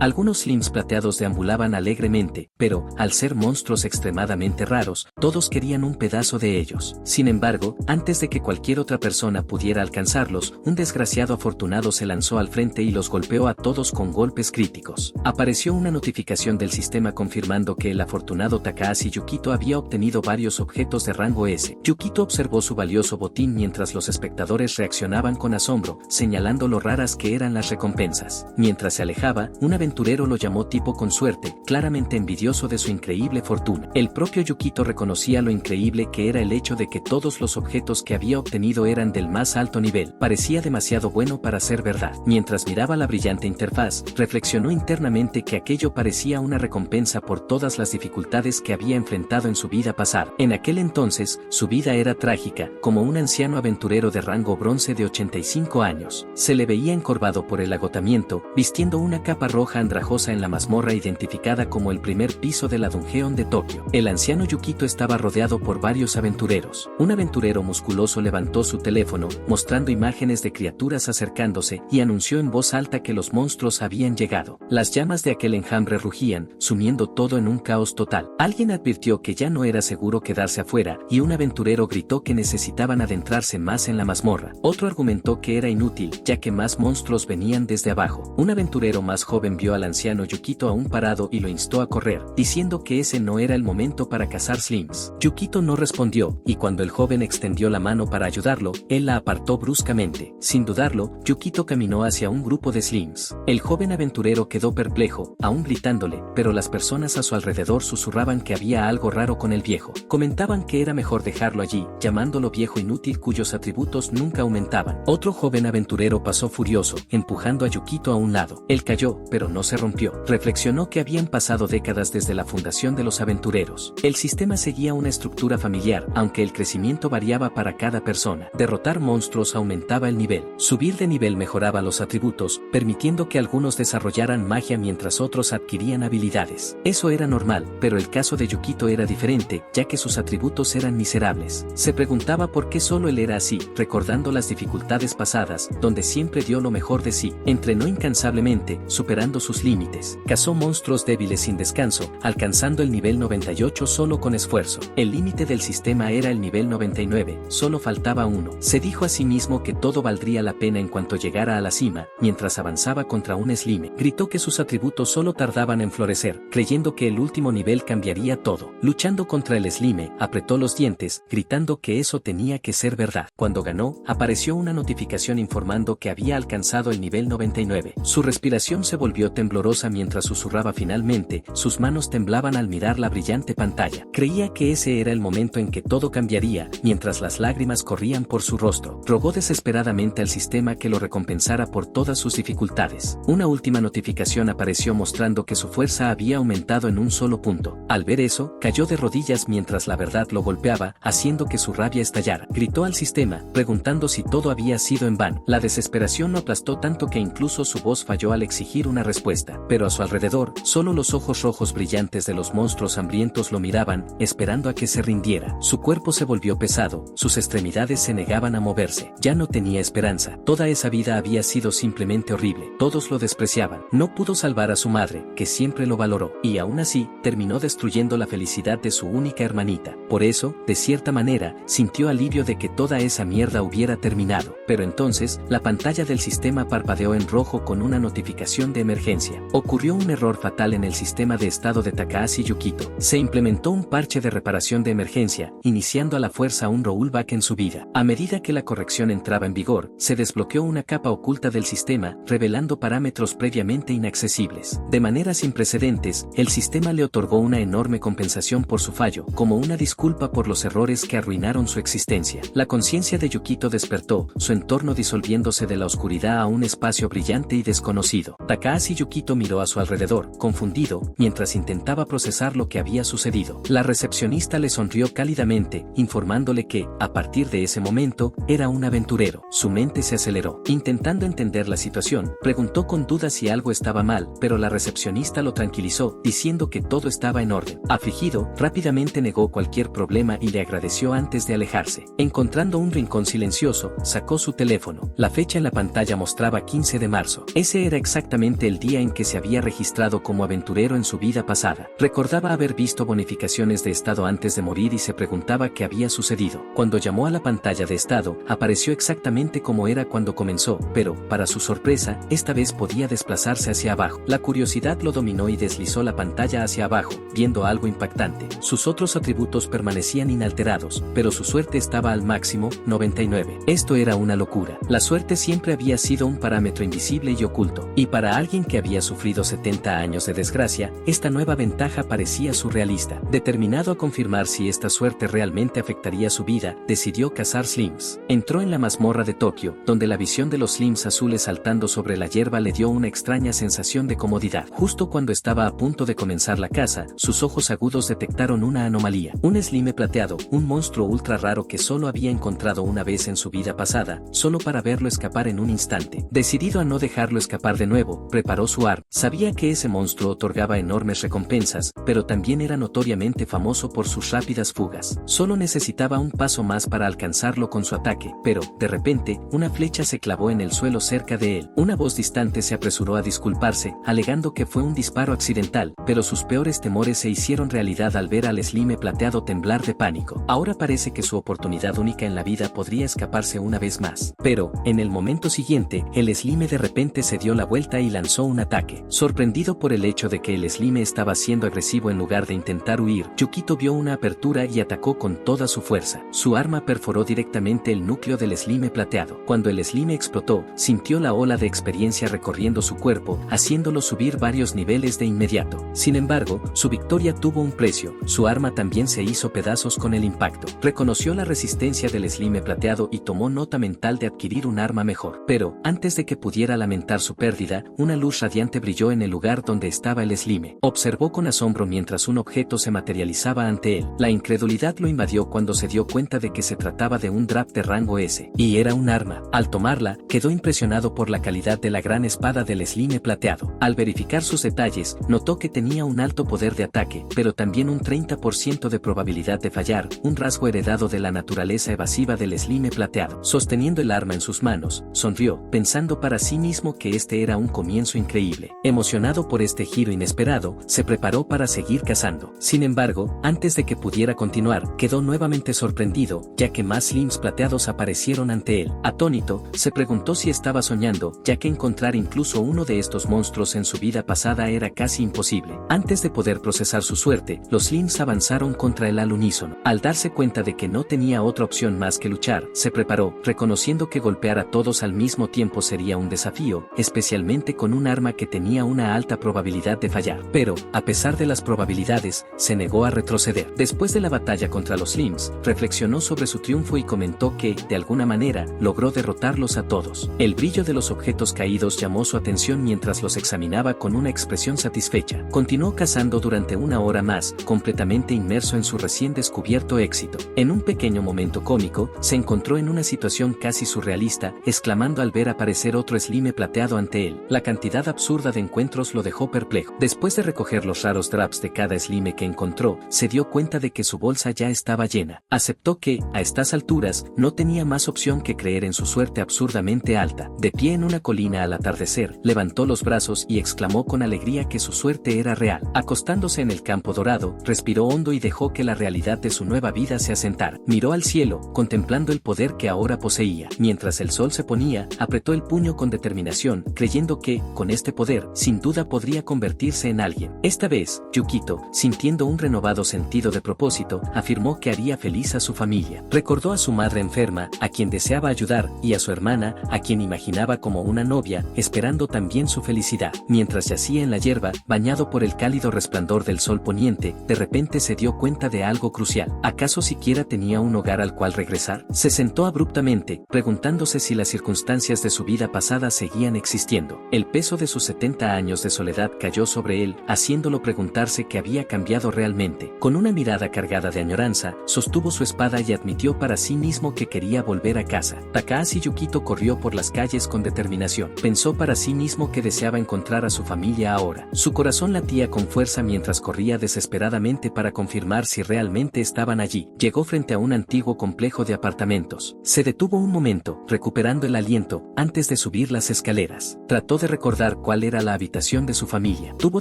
Algunos slims plateados deambulaban alegremente, pero, al ser monstruos extremadamente raros, todos querían un pedazo de ellos. Sin embargo, antes de que cualquier otra persona pudiera alcanzarlos, un desgraciado afortunado se lanzó al frente y los golpeó a todos con golpes críticos. Apareció una notificación del sistema confirmando que el afortunado Takahashi Yukito había obtenido varios objetos de rango S. Yukito observó su valioso botín mientras los espectadores reaccionaban con asombro, señalando lo raras que eran las recompensas. Mientras se alejaba, un aventurero lo llamó tipo con suerte, claramente envidioso de su increíble fortuna. El propio Yukito reconocía lo increíble que era el hecho de que todos los objetos que había obtenido eran del más alto nivel. Parecía demasiado bueno para ser verdad. Mientras miraba la brillante interfaz, reflexionó internamente que aquello parecía una recompensa por todas las dificultades que había enfrentado en su vida pasada. En aquel entonces, su vida era trágica, como un anciano aventurero de rango bronce de 85 años. Se le veía encorvado por el agotamiento, vistiendo una capa roja andrajosa en la mazmorra identificada como el primer piso de la Dungeon de Tokio. El anciano Yukito estaba rodeado por varios aventureros. Un aventurero musculoso levantó su teléfono, mostrando imágenes de criaturas acercándose, y anunció en voz alta que los monstruos habían llegado. Las llamas de aquel enjambre rugían, sumiendo todo en un caos total. Alguien advirtió que ya no era seguro quedarse afuera, y un aventurero gritó que necesitaban adentrarse más en la mazmorra. Otro argumentó que era inútil, ya que más monstruos venían desde abajo. Un aventurero más joven vio al anciano Yukito aún parado y lo instó a correr, diciendo que ese no era el momento para cazar slims. Yukito no respondió, y cuando el joven extendió la mano para ayudarlo, él la apartó bruscamente. Sin dudarlo, Yukito caminó hacia un grupo de slims. El joven aventurero quedó perplejo, aún gritándole, pero las personas a su alrededor susurraban que había algo raro con el viejo. Comentaban que era mejor dejarlo allí, llamándolo viejo inútil cuyos atributos nunca aumentaban. Otro joven aventurero pasó furioso, empujando a Yukito a un lado. Él cayó, pero no se rompió. Reflexionó que habían pasado décadas desde la fundación de los aventureros. El sistema seguía una estructura familiar, aunque el crecimiento variaba para cada persona. Derrotar monstruos aumentaba el nivel. Subir de nivel mejoraba los atributos, permitiendo que algunos desarrollaran magia mientras otros adquirían habilidades. Eso era normal, pero el caso de Yukito era diferente, ya que sus atributos eran miserables. Se preguntaba por qué solo él era así, recordando las dificultades pasadas, donde siempre dio lo mejor de sí. Entrenó incansablemente, superando sus límites. Cazó monstruos débiles sin descanso, alcanzando el nivel 98 solo con esfuerzo. El límite del sistema era el nivel 99, solo faltaba uno. Se dijo a sí mismo que todo valdría la pena en cuanto llegara a la cima, mientras avanzaba contra un slime. Gritó que sus atributos solo tardaban en florecer, creyendo que el último nivel cambiaría todo. Luchando contra el slime, apretó los dientes, gritando que eso tenía que ser verdad. Cuando ganó, apareció una notificación informando que había alcanzado el nivel 99. Su respiración se volvió temblorosa mientras susurraba finalmente, sus manos temblaban al mirar la brillante pantalla. Creía que ese era el momento en que todo cambiaría, mientras las lágrimas corrían por su rostro. Rogó desesperadamente al sistema que lo recompensara por todas sus dificultades. Una última notificación apareció mostrando que su fuerza había aumentado en un solo punto. Al ver eso, cayó de rodillas mientras la verdad lo golpeaba, haciendo que su rabia estallara. Gritó al sistema, preguntando si todo había sido en vano. La desesperación lo aplastó tanto que incluso su voz falló al exigir una respuesta. Pero a su alrededor, solo los ojos rojos brillantes de los monstruos hambrientos lo miraban, esperando a que se rindiera. Su cuerpo se volvió pesado, sus extremidades se negaban a moverse. Ya no tenía esperanza. Toda esa vida había sido simplemente horrible. Todos lo despreciaban. No pudo salvar a su madre, que siempre lo valoró. Y aún así, terminó destruyendo la felicidad de su única hermanita. Por eso, de cierta manera, sintió alivio de que toda esa mierda hubiera terminado. Pero entonces, la pantalla del sistema parpadeó en rojo con una notificación de emergencia. Ocurrió un error fatal en el sistema de estado de Takahashi Yukito. Se implementó un parche de reparación de emergencia, iniciando a la fuerza un rollback en su vida. A medida que la corrección entraba en vigor, se desbloqueó una capa oculta del sistema, revelando parámetros previamente inaccesibles. De manera sin precedentes, el sistema le otorgó una enorme compensación por su fallo, como una disculpa por los errores que arruinaron su existencia. La conciencia de Yukito despertó, su entorno disolviéndose de la oscuridad a un espacio brillante y desconocido. Takahashi Yukito miró a su alrededor, confundido, mientras intentaba procesar lo que había sucedido. La recepcionista le sonrió cálidamente, informándole que, a partir de ese momento, era un aventurero. Su mente se aceleró. Intentando entender la situación, preguntó con duda si algo estaba mal, pero la recepcionista lo tranquilizó, diciendo que todo estaba en orden. Afligido, rápidamente negó cualquier problema y le agradeció antes de alejarse. Encontrando un rincón silencioso, sacó su teléfono. La fecha en la pantalla mostraba 15 de marzo. Ese era exactamente el día día en que se había registrado como aventurero en su vida pasada. Recordaba haber visto bonificaciones de estado antes de morir y se preguntaba qué había sucedido. Cuando llamó a la pantalla de estado, apareció exactamente como era cuando comenzó, pero, para su sorpresa, esta vez podía desplazarse hacia abajo. La curiosidad lo dominó y deslizó la pantalla hacia abajo, viendo algo impactante. Sus otros atributos permanecían inalterados, pero su suerte estaba al máximo, 99. Esto era una locura. La suerte siempre había sido un parámetro invisible y oculto, y para alguien que había sufrido 70 años de desgracia, esta nueva ventaja parecía surrealista. Determinado a confirmar si esta suerte realmente afectaría su vida, decidió cazar slims. Entró en la mazmorra de Tokio, donde la visión de los slims azules saltando sobre la hierba le dio una extraña sensación de comodidad. Justo cuando estaba a punto de comenzar la caza, sus ojos agudos detectaron una anomalía. Un slime plateado, un monstruo ultra raro que solo había encontrado una vez en su vida pasada, solo para verlo escapar en un instante. Decidido a no dejarlo escapar de nuevo, preparó su arma. Sabía que ese monstruo otorgaba enormes recompensas, pero también era notoriamente famoso por sus rápidas fugas. Solo necesitaba un paso más para alcanzarlo con su ataque, pero, de repente, una flecha se clavó en el suelo cerca de él. Una voz distante se apresuró a disculparse, alegando que fue un disparo accidental, pero sus peores temores se hicieron realidad al ver al slime plateado temblar de pánico. Ahora parece que su oportunidad única en la vida podría escaparse una vez más. Pero, en el momento siguiente, el slime de repente se dio la vuelta y lanzó un ataque. Sorprendido por el hecho de que el slime estaba siendo agresivo en lugar de intentar huir, Yukito vio una apertura y atacó con toda su fuerza. Su arma perforó directamente el núcleo del slime plateado. Cuando el slime explotó, sintió la ola de experiencia recorriendo su cuerpo, haciéndolo subir varios niveles de inmediato. Sin embargo, su victoria tuvo un precio. Su arma también se hizo pedazos con el impacto. Reconoció la resistencia del slime plateado y tomó nota mental de adquirir un arma mejor. Pero, antes de que pudiera lamentar su pérdida, una luz radiante brilló en el lugar donde estaba el slime. Observó con asombro mientras un objeto se materializaba ante él. La incredulidad lo invadió cuando se dio cuenta de que se trataba de un drap de rango S. Y era un arma. Al tomarla, quedó impresionado por la calidad de la gran espada del slime plateado. Al verificar sus detalles, notó que tenía un alto poder de ataque, pero también un 30% de probabilidad de fallar, un rasgo heredado de la naturaleza evasiva del slime plateado. Sosteniendo el arma en sus manos, sonrió, pensando para sí mismo que este era un comienzo increíble. Emocionado por este giro inesperado, se preparó para seguir cazando. Sin embargo, antes de que pudiera continuar, quedó nuevamente sorprendido, ya que más slimes plateados aparecieron ante él. Atónito, se preguntó si estaba soñando, ya que encontrar incluso uno de estos monstruos en su vida pasada era casi imposible. Antes de poder procesar su suerte, los slimes avanzaron contra él al unísono. Al darse cuenta de que no tenía otra opción más que luchar, se preparó, reconociendo que golpear a todos al mismo tiempo sería un desafío, especialmente con un arma que tenía una alta probabilidad de fallar. Pero, a pesar de las probabilidades, se negó a retroceder. Después de la batalla contra los slimes, reflexionó sobre su triunfo y comentó que, de alguna manera, logró derrotarlos a todos. El brillo de los objetos caídos llamó su atención mientras los examinaba con una expresión satisfecha. Continuó cazando durante una hora más, completamente inmerso en su recién descubierto éxito. En un pequeño momento cómico, se encontró en una situación casi surrealista, exclamando al ver aparecer otro slime plateado ante él. La cantidad absurda de encuentros lo dejó perplejo. Después de recoger los raros drops de cada slime que encontró, se dio cuenta de que su bolsa ya estaba llena. Aceptó que, a estas alturas, no tenía más opción que creer en su suerte absurdamente alta. De pie en una colina al atardecer, levantó los brazos y exclamó con alegría que su suerte era real. Acostándose en el campo dorado, respiró hondo y dejó que la realidad de su nueva vida se asentara. Miró al cielo, contemplando el poder que ahora poseía. Mientras el sol se ponía, apretó el puño con determinación, creyendo que, con este poder, sin duda podría convertirse en alguien. Esta vez, Yukito, sintiendo un renovado sentido de propósito, afirmó que haría feliz a su familia. Recordó a su madre enferma, a quien deseaba ayudar, y a su hermana, a quien imaginaba como una novia, esperando también su felicidad. Mientras yacía en la hierba, bañado por el cálido resplandor del sol poniente, de repente se dio cuenta de algo crucial. ¿Acaso siquiera tenía un hogar al cual regresar? Se sentó abruptamente, preguntándose si las circunstancias de su vida pasada seguían existiendo. El peso de sus 70 años de soledad cayó sobre él, haciéndolo preguntarse qué había cambiado realmente. Con una mirada cargada de añoranza, sostuvo su espada y admitió para sí mismo que quería volver a casa. Takahashi Yukito corrió por las calles con determinación. Pensó para sí mismo que deseaba encontrar a su familia ahora. Su corazón latía con fuerza mientras corría desesperadamente para confirmar si realmente estaban allí. Llegó frente a un antiguo complejo de apartamentos. Se detuvo un momento, recuperando el aliento, antes de subir las escaleras. Trató de recordar recordar cuál era la habitación de su familia. Tuvo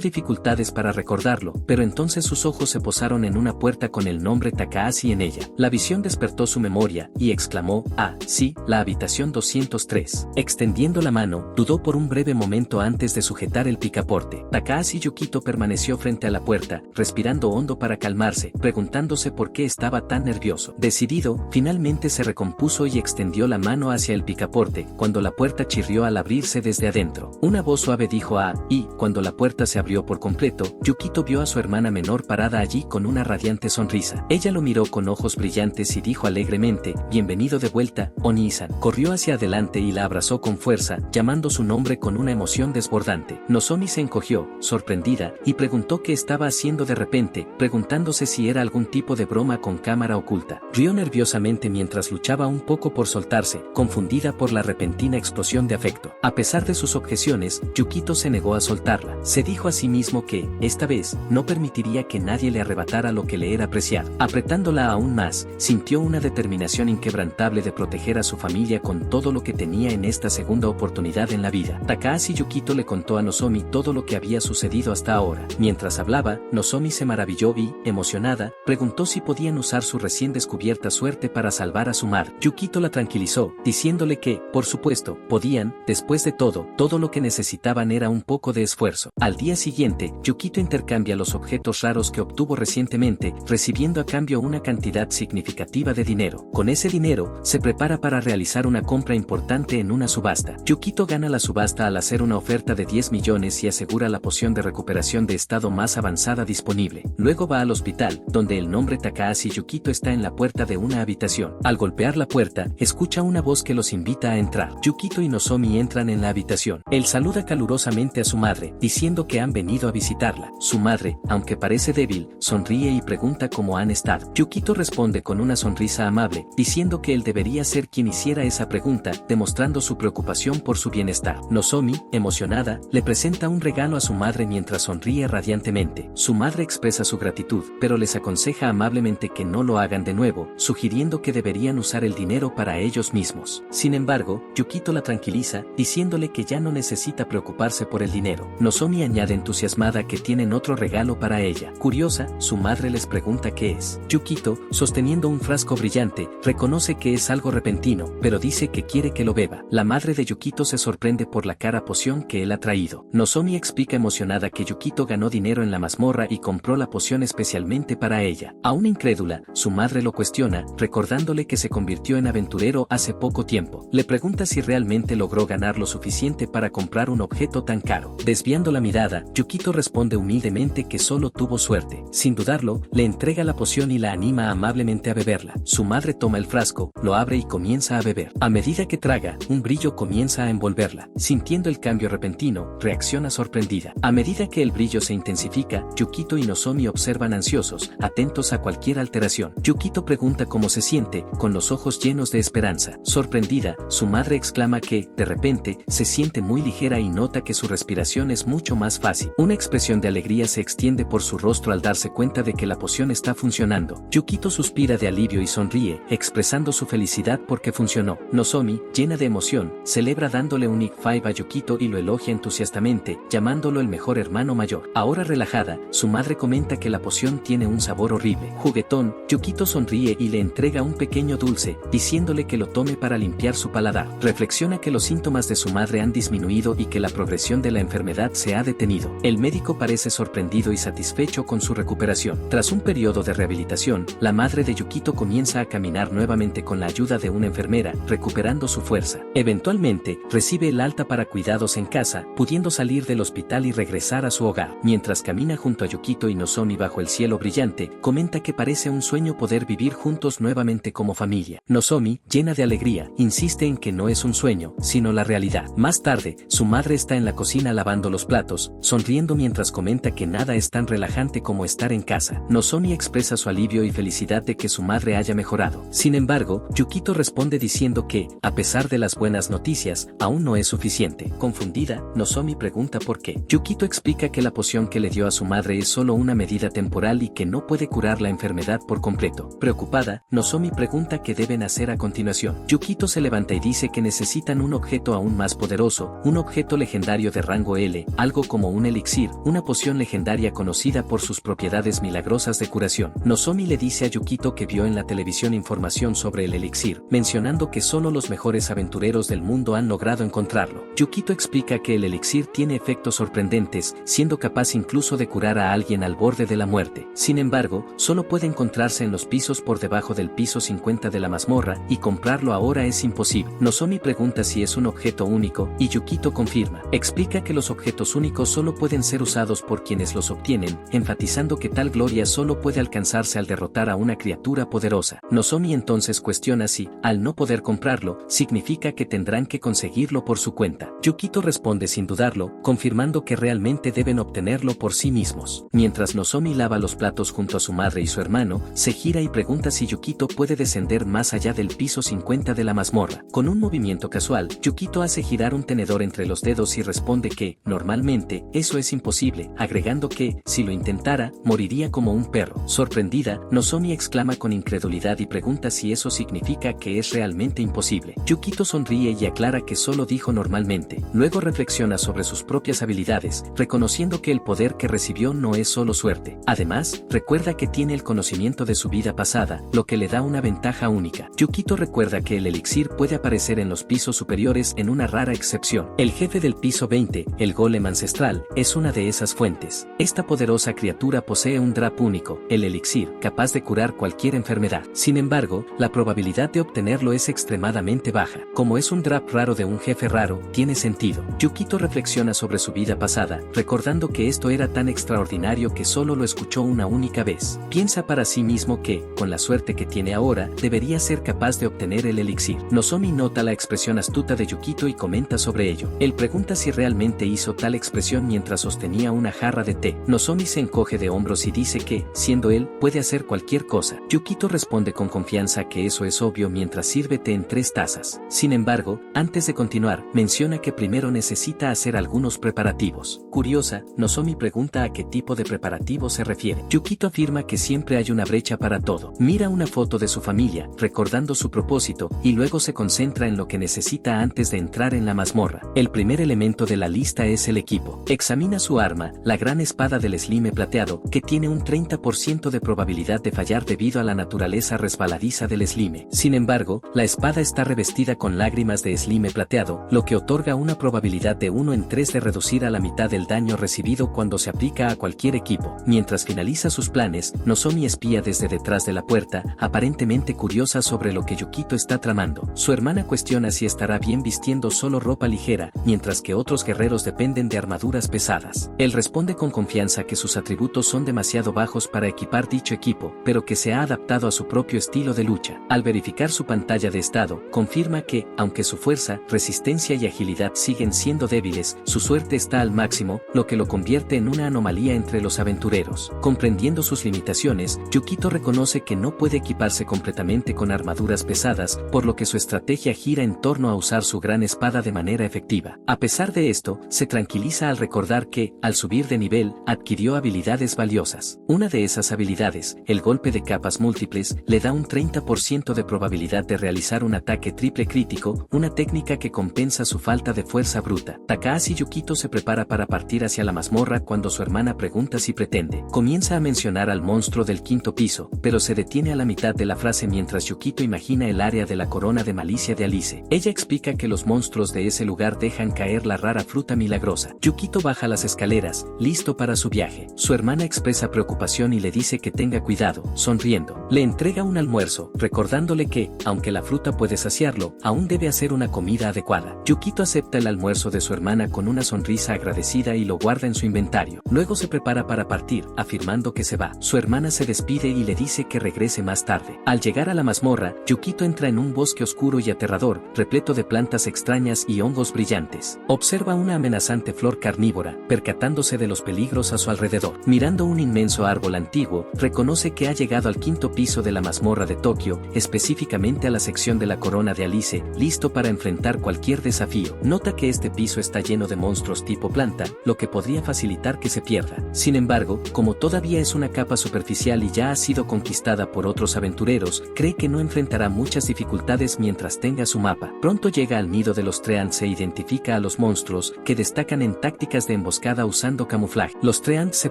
dificultades para recordarlo, pero entonces sus ojos se posaron en una puerta con el nombre Takahashi en ella. La visión despertó su memoria, y exclamó, «Ah, sí, la habitación 203». Extendiendo la mano, dudó por un breve momento antes de sujetar el picaporte. Takahashi Yukito permaneció frente a la puerta, respirando hondo para calmarse, preguntándose por qué estaba tan nervioso. Decidido, finalmente se recompuso y extendió la mano hacia el picaporte, cuando la puerta chirrió al abrirse desde adentro. Una voz suave dijo «Ah», y, cuando la puerta se abrió por completo, Yukito vio a su hermana menor parada allí con una radiante sonrisa. Ella lo miró con ojos brillantes y dijo alegremente, «Bienvenido de vuelta, Oni-san». Corrió hacia adelante y la abrazó con fuerza, llamando su nombre con una emoción desbordante. Nozomi se encogió, sorprendida, y preguntó qué estaba haciendo de repente, preguntándose si era algún tipo de broma con cámara oculta. Rió nerviosamente mientras luchaba un poco por soltarse, confundida por la repentina explosión de afecto. A pesar de sus objeciones, Yukito se negó a soltarla. Se dijo a sí mismo que, esta vez, no permitiría que nadie le arrebatara lo que le era preciado. Apretándola aún más, sintió una determinación inquebrantable de proteger a su familia con todo lo que tenía en esta segunda oportunidad en la vida. Takahashi Yukito le contó a Nozomi todo lo que había sucedido hasta ahora. Mientras hablaba, Nozomi se maravilló y, emocionada, preguntó si podían usar su recién descubierta suerte para salvar a su madre. Yukito la tranquilizó, diciéndole que, por supuesto, podían. Después de todo lo que necesitaban era un poco de esfuerzo. Al día siguiente, Yukito intercambia los objetos raros que obtuvo recientemente, recibiendo a cambio una cantidad significativa de dinero. Con ese dinero, se prepara para realizar una compra importante en una subasta. Yukito gana la subasta al hacer una oferta de 10 millones y asegura la poción de recuperación de estado más avanzada disponible. Luego va al hospital, donde el nombre Takahashi Yukito está en la puerta de una habitación. Al golpear la puerta, escucha una voz que los invita a entrar. Yukito y Nozomi entran en la habitación. Él saluda calurosamente a su madre, diciendo que han venido a visitarla. Su madre, aunque parece débil, sonríe y pregunta cómo han estado. Yukito responde con una sonrisa amable, diciendo que él debería ser quien hiciera esa pregunta, demostrando su preocupación por su bienestar. Nozomi, emocionada, le presenta un regalo a su madre mientras sonríe radiantemente. Su madre expresa su gratitud, pero les aconseja amablemente que no lo hagan de nuevo, sugiriendo que deberían usar el dinero para ellos mismos. Sin embargo, Yukito la tranquiliza, diciéndole que ya no necesita preocuparse por el dinero. Nozomi añade entusiasmada que tienen otro regalo para ella. Curiosa, su madre les pregunta qué es. Yukito, sosteniendo un frasco brillante, reconoce que es algo repentino, pero dice que quiere que lo beba. La madre de Yukito se sorprende por la cara poción que él ha traído. Nozomi explica emocionada que Yukito ganó dinero en la mazmorra y compró la poción especialmente para ella. Aún incrédula, su madre lo cuestiona, recordándole que se convirtió en aventurero hace poco tiempo. Le pregunta si realmente logró ganar lo suficiente para comprar un objeto tan caro. Desviando la mirada, Yukito responde humildemente que solo tuvo suerte. Sin dudarlo, le entrega la poción y la anima amablemente a beberla. Su madre toma el frasco, lo abre y comienza a beber. A medida que traga, un brillo comienza a envolverla. Sintiendo el cambio repentino, reacciona sorprendida. A medida que el brillo se intensifica, Yukito y Nozomi observan ansiosos, atentos a cualquier alteración. Yukito pregunta cómo se siente, con los ojos llenos de esperanza. Sorprendida, su madre exclama que, de repente, se siente muy ligera y nota que su respiración es mucho más fácil. Una expresión de alegría se extiende por su rostro al darse cuenta de que la poción está funcionando. Yukito suspira de alivio y sonríe, expresando su felicidad porque funcionó. Nozomi, llena de emoción, celebra dándole un high five a Yukito y lo elogia entusiastamente, llamándolo el mejor hermano mayor. Ahora relajada, su madre comenta que la poción tiene un sabor horrible. Juguetón, Yukito sonríe y le entrega un pequeño dulce, diciéndole que lo tome para limpiar su paladar. Reflexiona que los síntomas de su madre han disminuido y que la progresión de la enfermedad se ha detenido. El médico parece sorprendido y satisfecho con su recuperación. Tras un periodo de rehabilitación, la madre de Yukito comienza a caminar nuevamente con la ayuda de una enfermera, recuperando su fuerza. Eventualmente, recibe el alta para cuidados en casa, pudiendo salir del hospital y regresar a su hogar. Mientras camina junto a Yukito y Nozomi bajo el cielo brillante, comenta que parece un sueño poder vivir juntos nuevamente como familia. Nozomi, llena de alegría, insiste en que no es un sueño, sino la realidad. Más tarde, su madre está en la cocina lavando los platos, sonriendo mientras comenta que nada es tan relajante como estar en casa. Nozomi expresa su alivio y felicidad de que su madre haya mejorado. Sin embargo, Yukito responde diciendo que, a pesar de las buenas noticias, aún no es suficiente. Confundida, Nozomi pregunta por qué. Yukito explica que la poción que le dio a su madre es solo una medida temporal y que no puede curar la enfermedad por completo. Preocupada, Nozomi pregunta qué deben hacer a continuación. Yukito se levanta y dice que necesitan un objeto aún más poderoso, un objeto legendario de rango L, algo como un elixir, una poción legendaria conocida por sus propiedades milagrosas de curación. Nozomi le dice a Yukito que vio en la televisión información sobre el elixir, mencionando que solo los mejores aventureros del mundo han logrado encontrarlo. Yukito explica que el elixir tiene efectos sorprendentes, siendo capaz incluso de curar a alguien al borde de la muerte. Sin embargo, solo puede encontrarse en los pisos por debajo del piso 50 de la mazmorra, y comprarlo ahora es imposible. Nozomi pregunta si es un objeto único, y Yukito confirma. Explica que los objetos únicos solo pueden ser usados por quienes los obtienen, enfatizando que tal gloria solo puede alcanzarse al derrotar a una criatura poderosa. Nozomi entonces cuestiona si, al no poder comprarlo, significa que tendrán que conseguirlo por su cuenta. Yukito responde sin dudarlo, confirmando que realmente deben obtenerlo por sí mismos. Mientras Nozomi lava los platos junto a su madre y su hermano, se gira y pregunta si Yukito puede descender más allá del piso 50 de la mazmorra. Con un movimiento casual, Yukito hace girar un tenedor entre los dedos y responde que, normalmente, eso es imposible, agregando que, si lo intentara, moriría como un perro. Sorprendida, Nozomi exclama con incredulidad y pregunta si eso significa que es realmente imposible. Yukito sonríe y aclara que solo dijo normalmente. Luego reflexiona sobre sus propias habilidades, reconociendo que el poder que recibió no es solo suerte. Además, recuerda que tiene el conocimiento de su vida pasada, lo que le da una ventaja única. Yukito recuerda que el elixir puede aparecer en los pisos superiores en una rara excepción. El jefe del piso 20, el golem ancestral, es una de esas fuentes. Esta poderosa criatura posee un drap único, el elixir, capaz de curar cualquier enfermedad. Sin embargo, la probabilidad de obtenerlo es extremadamente baja. Como es un drap raro de un jefe raro, tiene sentido. Yukito reflexiona sobre su vida pasada, recordando que esto era tan extraordinario que solo lo escuchó una única vez. Piensa para sí mismo que, con la suerte que tiene ahora, debería ser capaz de obtener el elixir. Nozomi nota la expresión astuta de Yukito y comenta sobre ello. Él pregunta si realmente hizo tal expresión mientras sostenía una jarra de té. Nozomi se encoge de hombros y dice que, siendo él, puede hacer cualquier cosa. Yukito responde con confianza que eso es obvio mientras sirve té en 3 tazas. Sin embargo, antes de continuar, menciona que primero necesita hacer algunos preparativos. Curiosa, Nozomi pregunta a qué tipo de preparativos se refiere. Yukito afirma que siempre hay una brecha para todo. Mira una foto de su familia, recordando su propósito, y luego se concentra en lo que necesita antes de entrar en la mazmorra. El primer elemento de la lista es el equipo. Examina su arma, la gran espada del Slime plateado, que tiene un 30% de probabilidad de fallar debido a la naturaleza resbaladiza del Slime. Sin embargo, la espada está revestida con lágrimas de Slime plateado, lo que otorga una probabilidad de 1 en 3 de reducir a la mitad el daño recibido cuando se aplica a cualquier equipo. Mientras finaliza sus planes, Nozomi espía desde detrás de la puerta, aparentemente curiosa sobre lo que Yukito está tramando. Su hermana cuestiona si estará bien vistiendo solo ropa ligera, mientras que otros guerreros dependen de armaduras pesadas. Él responde con confianza que sus atributos son demasiado bajos para equipar dicho equipo, pero que se ha adaptado a su propio estilo de lucha. Al verificar su pantalla de estado, confirma que, aunque su fuerza, resistencia y agilidad siguen siendo débiles, su suerte está al máximo, lo que lo convierte en una anomalía entre los aventureros. Comprendiendo sus limitaciones, Yukito reconoce que no puede equiparse completamente con armaduras pesadas, por lo que su estrategia gira en torno a usar su gran espada de manera efectiva. A pesar de esto, se tranquiliza al recordar que, al subir de nivel, adquirió habilidades valiosas. Una de esas habilidades, el golpe de capas múltiples, le da un 30% de probabilidad de realizar un ataque triple crítico, una técnica que compensa su falta de fuerza bruta. Takahashi Yukito se prepara para partir hacia la mazmorra cuando su hermana pregunta si pretende. Comienza a mencionar al monstruo del 5º piso, pero se detiene a la mitad de la frase mientras Yukito imagina el área de la corona de malicia de Alice. Ella explica que los monstruos de ese lugar dejan caer la rara fruta milagrosa. Yukito baja las escaleras, listo para su viaje. Su hermana expresa preocupación y le dice que tenga cuidado, sonriendo. Le entrega un almuerzo, recordándole que, aunque la fruta puede saciarlo, aún debe hacer una comida adecuada. Yukito acepta el almuerzo de su hermana con una sonrisa agradecida y lo guarda en su inventario. Luego se prepara para partir, afirmando que se va. Su hermana se despide y le dice que regrese más tarde. Al llegar a la mazmorra, Yukito entra en un bosque oscuro y aterrador, repleto de plantas extrañas y hongos brillantes. Observa una amenazante flor carnívora, percatándose de los peligros a su alrededor. Mirando un inmenso árbol antiguo, reconoce que ha llegado al 5º piso de la mazmorra de Tokio, específicamente a la sección de la corona de Alice, listo para enfrentar cualquier desafío. Nota que este piso está lleno de monstruos tipo planta, lo que podría facilitar que se pierda. Sin embargo, como todavía es una capa superficial y ya ha sido conquistada por otros aventureros, cree que no enfrentará muchas dificultades mientras tenga su mapa. Pronto llega al nido de los Treant, se identifica a los los monstruos, que destacan en tácticas de emboscada usando camuflaje. Los Treants se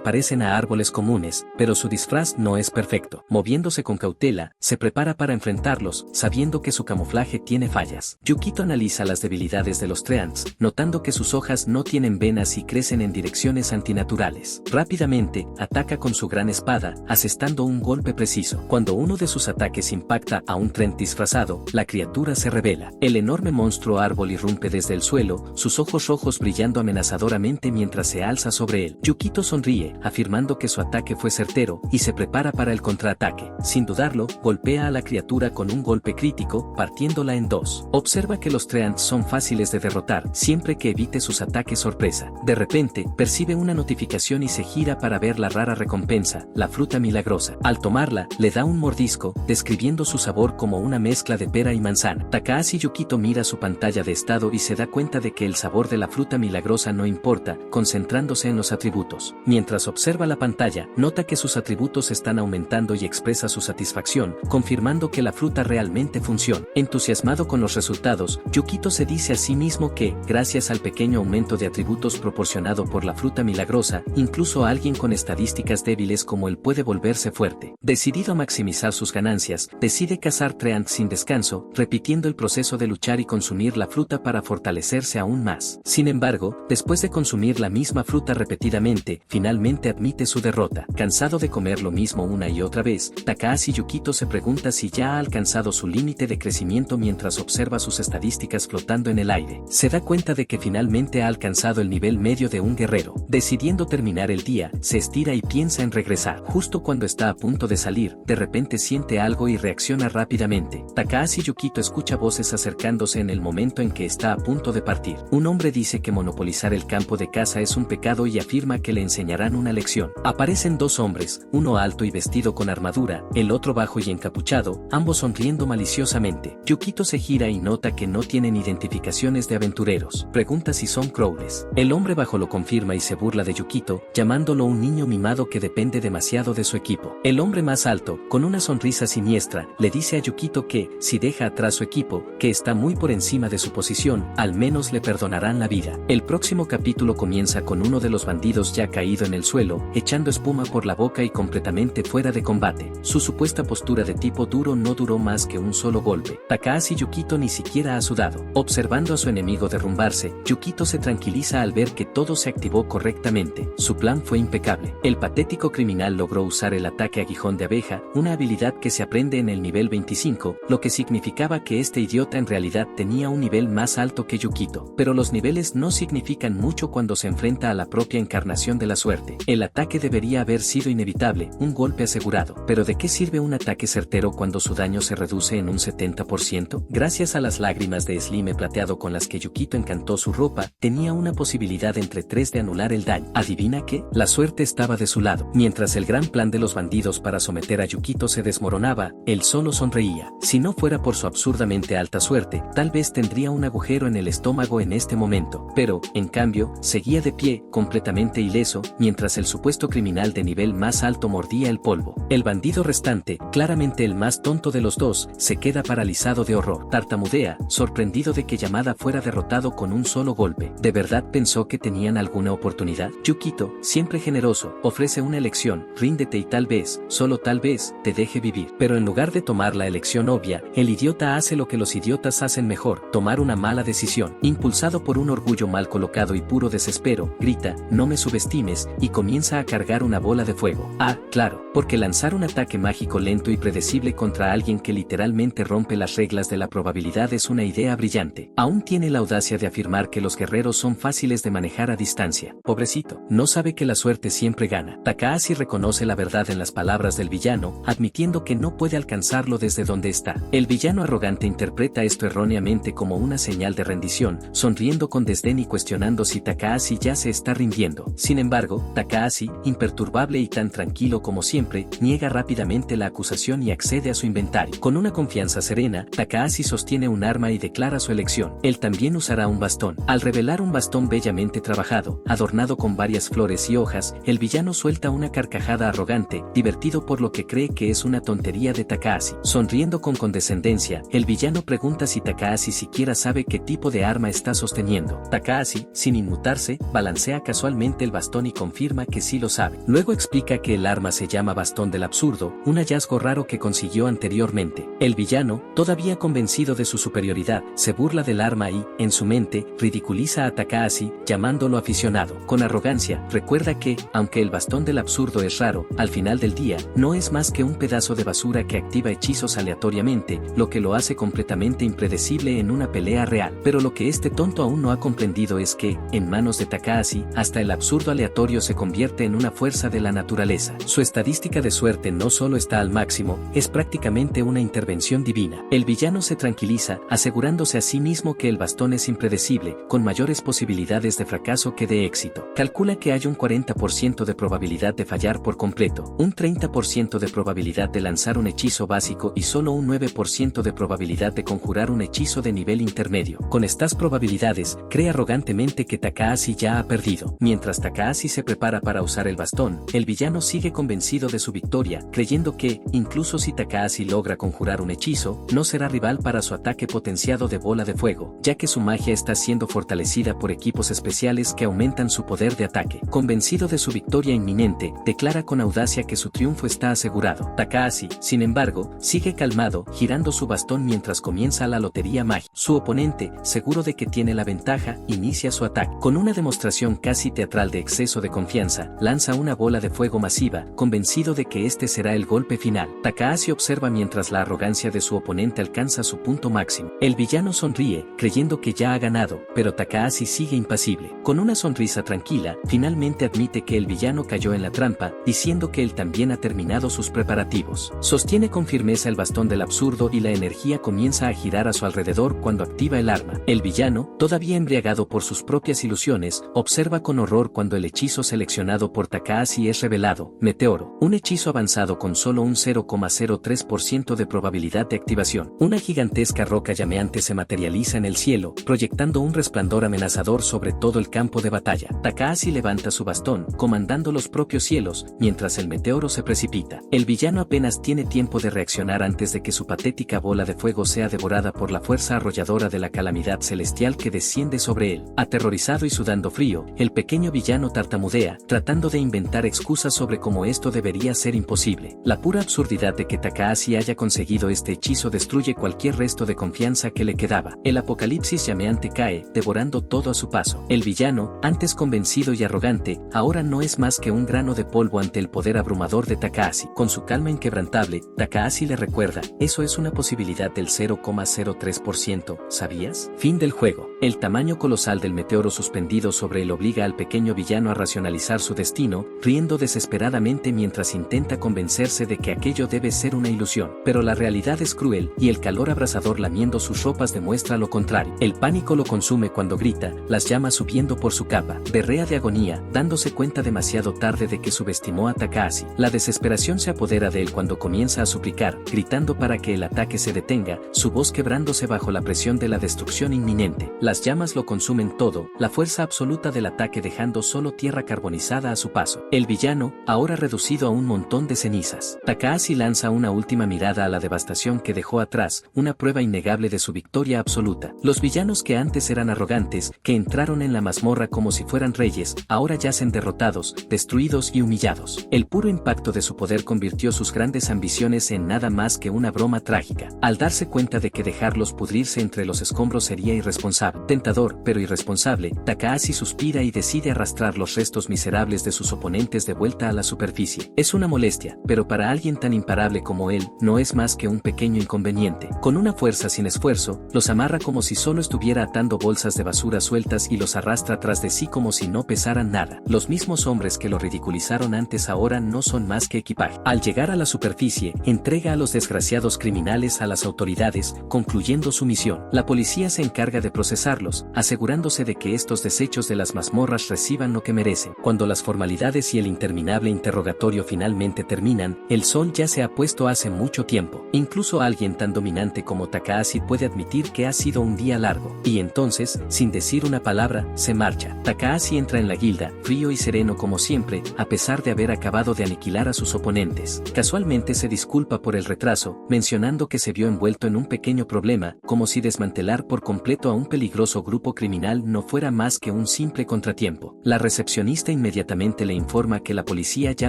parecen a árboles comunes, pero su disfraz no es perfecto. Moviéndose con cautela, se prepara para enfrentarlos, sabiendo que su camuflaje tiene fallas. Yukito analiza las debilidades de los Treants, notando que sus hojas no tienen venas y crecen en direcciones antinaturales. Rápidamente, ataca con su gran espada, asestando un golpe preciso. Cuando uno de sus ataques impacta a un Treant disfrazado, la criatura se revela. El enorme monstruo árbol irrumpe desde el suelo, sus ojos rojos brillando amenazadoramente mientras se alza sobre él. Yukito sonríe, afirmando que su ataque fue certero, y se prepara para el contraataque. Sin dudarlo, golpea a la criatura con un golpe crítico, partiéndola en dos. Observa que los Treants son fáciles de derrotar, siempre que evite sus ataques sorpresa. De repente, percibe una notificación y se gira para ver la rara recompensa, la fruta milagrosa. Al tomarla, le da un mordisco, describiendo su sabor como una mezcla de pera y manzana. Takahashi Yukito mira su pantalla de estado y se da cuenta de que el sabor de la fruta milagrosa no importa, concentrándose en los atributos. Mientras observa la pantalla, nota que sus atributos están aumentando y expresa su satisfacción, confirmando que la fruta realmente funciona. Entusiasmado con los resultados, Yukito se dice a sí mismo que, gracias al pequeño aumento de atributos proporcionado por la fruta milagrosa, incluso alguien con estadísticas débiles como él puede volverse fuerte. Decidido a maximizar sus ganancias, decide cazar Treants sin descanso, repitiendo el proceso de luchar y consumir la fruta para fortalecerse aún más. Sin embargo, después de consumir la misma fruta repetidamente, finalmente admite su derrota. Cansado de comer lo mismo una y otra vez, Takahashi Yukito se pregunta si ya ha alcanzado su límite de crecimiento mientras observa sus estadísticas flotando en el aire. Se da cuenta de que finalmente ha alcanzado el nivel medio de un guerrero. Decidiendo terminar el día, se estira y piensa en regresar. Justo cuando está a punto de salir, de repente siente algo y reacciona rápidamente. Takahashi Yukito escucha voces acercándose en el momento en que está a punto de partir. Un hombre dice que monopolizar el campo de caza es un pecado y afirma que le enseñarán una lección. Aparecen dos hombres, uno alto y vestido con armadura, el otro bajo y encapuchado, ambos sonriendo maliciosamente. Yukito se gira y nota que no tienen identificaciones de aventureros. Pregunta si son Crowles. El hombre bajo lo confirma y se burla de Yukito, llamándolo un niño mimado que depende demasiado de su equipo. El hombre más alto, con una sonrisa siniestra, le dice a Yukito que, si deja atrás su equipo, que está muy por encima de su posición, al menos le perdonarán la vida. El próximo capítulo comienza con uno de los bandidos ya caído en el suelo, echando espuma por la boca y completamente fuera de combate. Su supuesta postura de tipo duro no duró más que un solo golpe. Takahashi Yukito ni siquiera ha sudado. Observando a su enemigo derrumbarse, Yukito se tranquiliza al ver que todo se activó correctamente. Su plan fue impecable. El patético criminal logró usar el ataque aguijón de abeja, una habilidad que se aprende en el nivel 25, lo que significaba que este idiota en realidad tenía un nivel más alto que Yukito. Pero los niveles no significan mucho cuando se enfrenta a la propia encarnación de la suerte. El ataque debería haber sido inevitable, un golpe asegurado. Pero ¿de qué sirve un ataque certero cuando su daño se reduce en un 70%? Gracias a las lágrimas de slime plateado con las que Yukito encantó su ropa, tenía una posibilidad entre 3 de anular el daño. ¿Adivina qué? La suerte estaba de su lado. Mientras el gran plan de los bandidos para someter a Yukito se desmoronaba, él solo sonreía. Si no fuera por su absurdamente alta suerte, tal vez tendría un agujero en el estómago en este momento. Pero, en cambio, seguía de pie, completamente ileso, mientras el supuesto criminal de nivel más alto mordía el polvo. El bandido restante, claramente el más tonto de los dos, se queda paralizado de horror. Tartamudea, sorprendido de que Yamada fuera derrotado con un solo golpe. ¿De verdad pensó que tenían alguna oportunidad? Yukito, siempre generoso, ofrece una elección: ríndete y tal vez, solo tal vez, te deje vivir. Pero en lugar de tomar la elección obvia, el idiota hace lo que los idiotas hacen mejor: tomar una mala decisión. Impulsado por un orgullo mal colocado y puro desespero, grita: no me subestimes, y comienza a cargar una bola de fuego. Ah, claro, porque lanzar un ataque mágico lento y predecible contra alguien que literalmente rompe las reglas de la probabilidad es una idea brillante. Aún tiene la audacia de afirmar que los guerreros son fáciles de manejar a distancia. Pobrecito, no sabe que la suerte siempre gana. Takahashi reconoce la verdad en las palabras del villano, admitiendo que no puede alcanzarlo desde donde está. El villano arrogante interpreta esto erróneamente como una señal de rendición, sonriendo con desdén y cuestionando si Takahashi ya se está rindiendo. Sin embargo, Takahashi, imperturbable y tan tranquilo como siempre, niega rápidamente la acusación y accede a su inventario. Con una confianza serena, Takahashi sostiene un arma y declara su elección. Él también usará un bastón. Al revelar un bastón bellamente trabajado, adornado con varias flores y hojas, el villano suelta una carcajada arrogante, divertido por lo que cree que es una tontería de Takahashi. Sonriendo con condescendencia, el villano pregunta si Takahashi siquiera sabe qué tipo de arma está sosteniendo. sosteniendo. Takahashi, sin inmutarse, balancea casualmente el bastón y confirma que sí lo sabe. Luego explica que el arma se llama bastón del absurdo, un hallazgo raro que consiguió anteriormente. El villano, todavía convencido de su superioridad, se burla del arma y, en su mente, ridiculiza a Takahashi, llamándolo aficionado. Con arrogancia, recuerda que, aunque el bastón del absurdo es raro, al final del día, no es más que un pedazo de basura que activa hechizos aleatoriamente, lo que lo hace completamente impredecible en una pelea real. Pero lo que este tonto aún no ha comprendido es que, en manos de Takahashi, hasta el absurdo aleatorio se convierte en una fuerza de la naturaleza. Su estadística de suerte no solo está al máximo, es prácticamente una intervención divina. El villano se tranquiliza, asegurándose a sí mismo que el bastón es impredecible, con mayores posibilidades de fracaso que de éxito. Calcula que hay un 40% de probabilidad de fallar por completo, un 30% de probabilidad de lanzar un hechizo básico y solo un 9% de probabilidad de conjurar un hechizo de nivel intermedio. Con estas probabilidades, cree arrogantemente que Takahashi ya ha perdido. Mientras Takahashi se prepara para usar el bastón, el villano sigue convencido de su victoria, creyendo que, incluso si Takahashi logra conjurar un hechizo, no será rival para su ataque potenciado de bola de fuego, ya que su magia está siendo fortalecida por equipos especiales que aumentan su poder de ataque. Convencido de su victoria inminente, declara con audacia que su triunfo está asegurado. Takahashi, sin embargo, sigue calmado, girando su bastón mientras comienza la lotería mágica. Su oponente, seguro de que tiene la ventaja, inicia su ataque. Con una demostración casi teatral de exceso de confianza, lanza una bola de fuego masiva, convencido de que este será el golpe final. Takahashi observa mientras la arrogancia de su oponente alcanza su punto máximo. El villano sonríe, creyendo que ya ha ganado, pero Takahashi sigue impasible. Con una sonrisa tranquila, finalmente admite que el villano cayó en la trampa, diciendo que él también ha terminado sus preparativos. Sostiene con firmeza el bastón del absurdo y la energía comienza a girar a su alrededor cuando activa el arma. El villano, todavía embriagado por sus propias ilusiones, observa con horror cuando el hechizo seleccionado por Takahashi es revelado, Meteoro, un hechizo avanzado con solo un 0,03% de probabilidad de activación. Una gigantesca roca llameante se materializa en el cielo, proyectando un resplandor amenazador sobre todo el campo de batalla. Takahashi levanta su bastón, comandando los propios cielos, mientras el meteoro se precipita. El villano apenas tiene tiempo de reaccionar antes de que su patética bola de fuego sea devorada por la fuerza arrolladora de la calamidad celestial que desciende sobre él. Aterrorizado y sudando frío, el pequeño villano tartamudea, tratando de inventar excusas sobre cómo esto debería ser imposible. La pura absurdidad de que Takahashi haya conseguido este hechizo destruye cualquier resto de confianza que le quedaba. El apocalipsis llameante cae, devorando todo a su paso. El villano, antes convencido y arrogante, ahora no es más que un grano de polvo ante el poder abrumador de Takahashi. Con su calma inquebrantable, Takahashi le recuerda, eso es una posibilidad del 0,03%, ¿sabías? Fin del juego. El tamaño colosal del meteoro suspendido sobre él obliga al pequeño villano a racionalizar su destino, riendo desesperadamente mientras intenta convencerse de que aquello debe ser una ilusión. Pero la realidad es cruel, y el calor abrasador lamiendo sus ropas demuestra lo contrario. El pánico lo consume cuando grita, las llamas subiendo por su capa, berrea de agonía, dándose cuenta demasiado tarde de que subestimó a Takahashi. La desesperación se apodera de él cuando comienza a suplicar, gritando para que el ataque se detenga, su voz quebrándose bajo la presión de la destrucción inminente. Las llamas lo consumen todo, la fuerza absoluta del ataque dejando solo tierra carbonizada a su paso. El villano, ahora reducido a un montón de cenizas. Takahashi lanza una última mirada a la devastación que dejó atrás, una prueba innegable de su victoria absoluta. Los villanos que antes eran arrogantes, que entraron en la mazmorra como si fueran reyes, ahora yacen derrotados, destruidos y humillados. El puro impacto de su poder convirtió sus grandes ambiciones en nada más que una broma trágica. Al darse cuenta de que dejarlos pudrirse entre los escombros sería irresponsable, tentador pero irresponsable, Takahashi suspira y decide arrastrar los restos miserables de sus oponentes de vuelta a la superficie. Es una molestia, pero para alguien tan imparable como él, no es más que un pequeño inconveniente. Con una fuerza sin esfuerzo, los amarra como si solo estuviera atando bolsas de basura sueltas y los arrastra tras de sí como si no pesaran nada. Los mismos hombres que lo ridiculizaron antes ahora no son más que equipaje. Al llegar a la superficie, entrega a los desgraciados criminales a las autoridades, concluyendo su misión. La policía se encarga de procesarlos, asegurándose de que estos desechos de las mazmorras reciban lo que merecen. Cuando las formalidades y el interminable interrogatorio finalmente terminan, el sol ya se ha puesto hace mucho tiempo. Incluso alguien tan dominante como Takahashi puede admitir que ha sido un día largo, y entonces, sin decir una palabra, se marcha. Takahashi entra en la guilda, frío y sereno como siempre, a pesar de haber acabado de aniquilar a sus oponentes. Casualmente se disculpa por el retraso, mencionando que se vio envuelto en un pequeño problema, como si desmantelar por completo a un peligroso peligroso grupo criminal no fuera más que un simple contratiempo. La recepcionista inmediatamente le informa que la policía ya